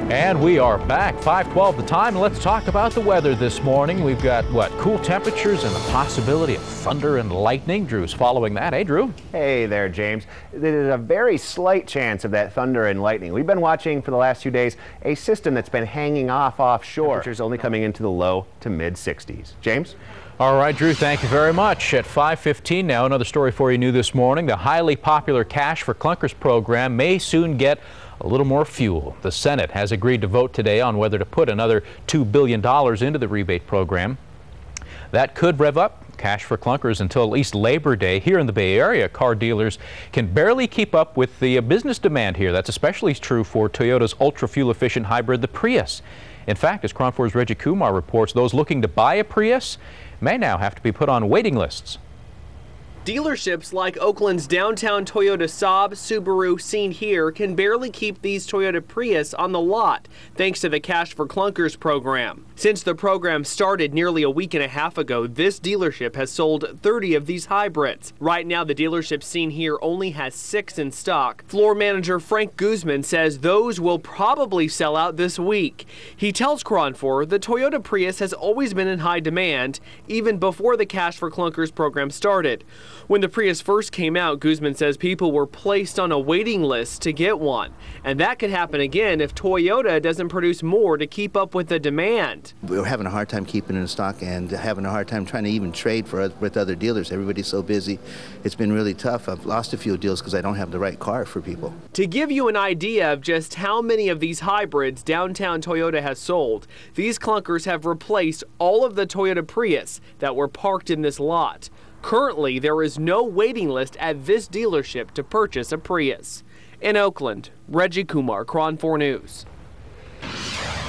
And we are back, 5:12 the time. Let's talk about the weather this morning. We've got, cool temperatures and the possibility of thunder and lightning. Drew's following that. Hey, Drew. Hey there, James. There's a very slight chance of that thunder and lightning. We've been watching for the last few days a system that's been hanging off offshore. Temperatures only coming into the low to mid 60s. James? All right, Drew, thank you very much. At 5:15 now, another story for you new this morning. The highly popular Cash for Clunkers program may soon get a little more fuel. The Senate has agreed to vote today on whether to put another $2 billion into the rebate program. That could rev up Cash for Clunkers until at least Labor Day. Here in the Bay Area, car dealers can barely keep up with the business demand here. That's especially true for Toyota's ultra-fuel efficient hybrid, the Prius. In fact, as KRON 4's Reggie Kumar reports, those looking to buy a Prius may now have to be put on waiting lists. Dealerships like Oakland's downtown Toyota Saab, Subaru, seen here, can barely keep these Toyota Prius on the lot, thanks to the Cash for Clunkers program. Since the program started nearly a week and a half ago, this dealership has sold 30 of these hybrids. Right now, the dealership seen here only has 6 in stock. Floor manager Frank Guzman says those will probably sell out this week. He tells KRON 4 the Toyota Prius has always been in high demand, even before the Cash for Clunkers program started. When the Prius first came out, Guzman says people were placed on a waiting list to get one. And that could happen again if Toyota doesn't produce more to keep up with the demand. We're having a hard time keeping it in stock and having a hard time trying to even trade with other dealers. Everybody's so busy. It's been really tough. I've lost a few deals because I don't have the right car for people. To give you an idea of just how many of these hybrids downtown Toyota has sold, these clunkers have replaced all of the Toyota Prius that were parked in this lot. Currently, there is no waiting list at this dealership to purchase a Prius. In Oakland, Reggie Kumar, KRON 4 News.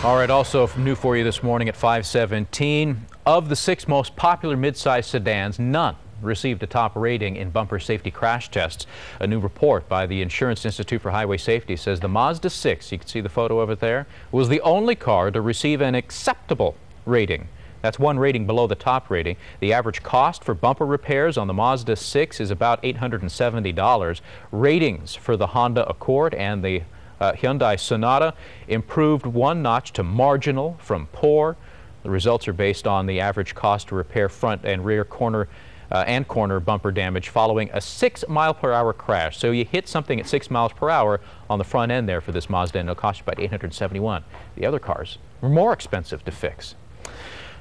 All right, also new for you this morning at 5:17. Of the 6 most popular midsize sedans, none received a top rating in bumper safety crash tests. A new report by the Insurance Institute for Highway Safety says the Mazda 6, you can see the photo of it there, was the only car to receive an acceptable rating. That's one rating below the top rating. The average cost for bumper repairs on the Mazda 6 is about $870. Ratings for the Honda Accord and the Hyundai Sonata improved one notch to marginal from poor. The results are based on the average cost to repair front and rear corner and corner bumper damage following a 6-mile-per-hour crash. So you hit something at 6 miles per hour on the front end there for this Mazda, and it'll cost you about $871. The other cars were more expensive to fix.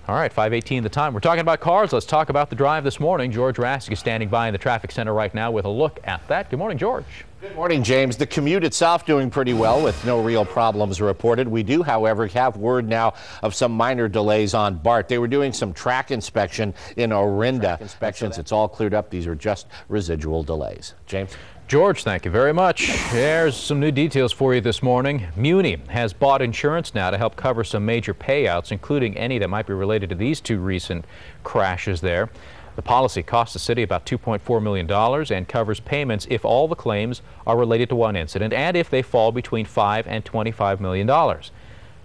All right, 5:18 the time. We're talking about cars. Let's talk about the drive this morning. George Rassick is standing by in the traffic center right now with a look at that. Good morning, George. Good morning, James. The commute itself doing pretty well with no real problems reported. We do, however, have word now of some minor delays on BART. They were doing some track inspection in Orinda. Inspections, it's all cleared up. These are just residual delays. James? George, thank you very much. There's some new details for you this morning. Muni has bought insurance now to help cover some major payouts, including any that might be related to these 2 recent crashes there. The policy costs the city about $2.4 million and covers payments if all the claims are related to one incident and if they fall between $5 and $25 million.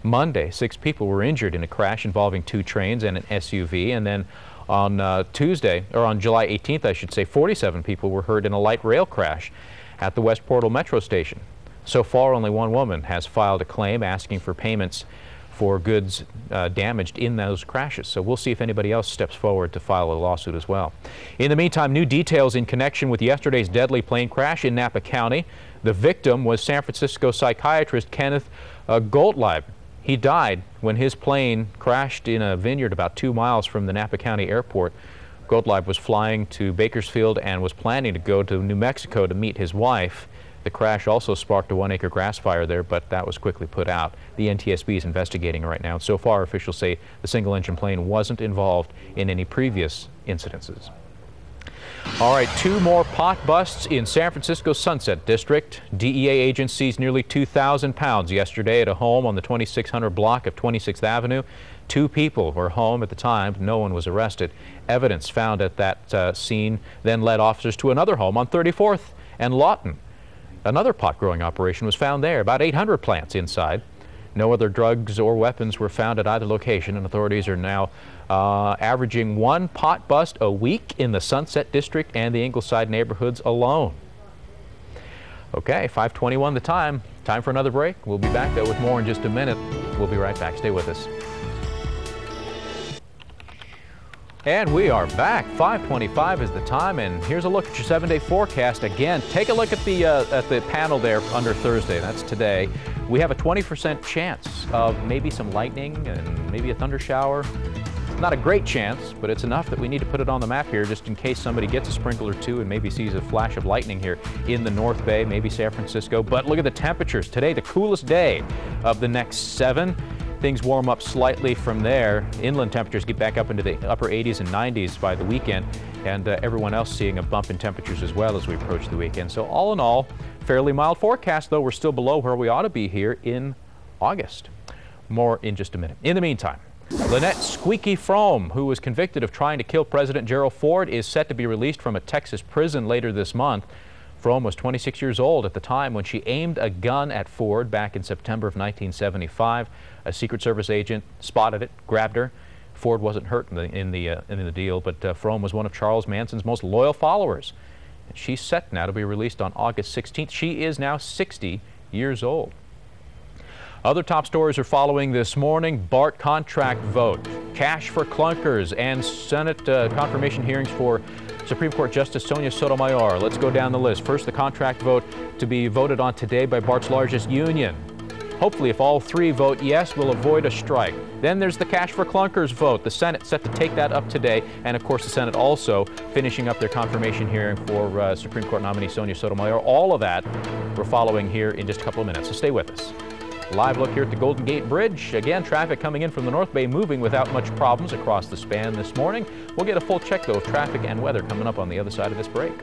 Monday, 6 people were injured in a crash involving 2 trains and an SUV, and then on Tuesday, or on July 18th, I should say, 47 people were hurt in a light rail crash at the West Portal Metro Station. So far, only 1 woman has filed a claim asking for payments for goods damaged in those crashes. So we'll see if anybody else steps forward to file a lawsuit as well. In the meantime, new details in connection with yesterday's deadly plane crash in Napa County. The victim was San Francisco psychiatrist Kenneth Gottlieb. He died when his plane crashed in a vineyard about 2 miles from the Napa County airport. Gottlieb was flying to Bakersfield and was planning to go to New Mexico to meet his wife. The crash also sparked a 1-acre grass fire there, but that was quickly put out. The NTSB is investigating right now. So far, officials say the single-engine plane wasn't involved in any previous incidences. All right, 2 more pot busts in San Francisco's Sunset District. DEA agents seized nearly 2,000 pounds yesterday at a home on the 2600 block of 26th Avenue. 2 people were home at the time. No one was arrested. Evidence found at that scene then led officers to another home on 34th and Lawton. Another pot-growing operation was found there, about 800 plants inside. No other drugs or weapons were found at either location, and authorities are now averaging 1 pot bust a week in the Sunset District and the Ingleside neighborhoods alone. Okay, 5:21 the time. Time for another break. We'll be back, though, with more in just a minute. We'll be right back. Stay with us. And we are back. 5:25 is the time, and here's a look at your 7-day forecast. Again, take a look at the panel there under Thursday. That's today. We have a 20% chance of maybe some lightning and maybe a thunder shower. Not a great chance, but it's enough that we need to put it on the map here just in case somebody gets a sprinkle or two and maybe sees a flash of lightning here in the North Bay, maybe San Francisco. But look at the temperatures. Today, the coolest day of the next 7. Things warm up slightly from there. Inland temperatures get back up into the upper 80s and 90s by the weekend, and everyone else seeing a bump in temperatures as well as we approach the weekend. So all in all, fairly mild forecast, though we're still below where we ought to be here in August. More in just a minute. In the meantime, Lynette Squeaky Frome, who was convicted of trying to kill President Gerald Ford, is set to be released from a Texas prison later this month. Frome was 26 years old at the time when she aimed a gun at Ford back in September of 1975. A Secret Service agent spotted it, grabbed her. Ford wasn't hurt in the deal, but Frome was one of Charles Manson's most loyal followers. She's set now to be released on August 16th. She is now 60 years old. Other top stories are following this morning. BART contract vote, cash for clunkers, and Senate confirmation hearings for Supreme Court Justice Sonia Sotomayor. Let's go down the list. First, the contract vote to be voted on today by BART's largest union. Hopefully, if all 3 vote yes, we'll avoid a strike. Then there's the cash for clunkers vote. The Senate set to take that up today. And of course, the Senate also finishing up their confirmation hearing for Supreme Court nominee Sonia Sotomayor. All of that we're following here in just a couple of minutes. So stay with us. Live look here at the Golden Gate Bridge. Again, traffic coming in from the North Bay moving without much problems across the span this morning. We'll get a full check, though, of traffic and weather coming up on the other side of this break.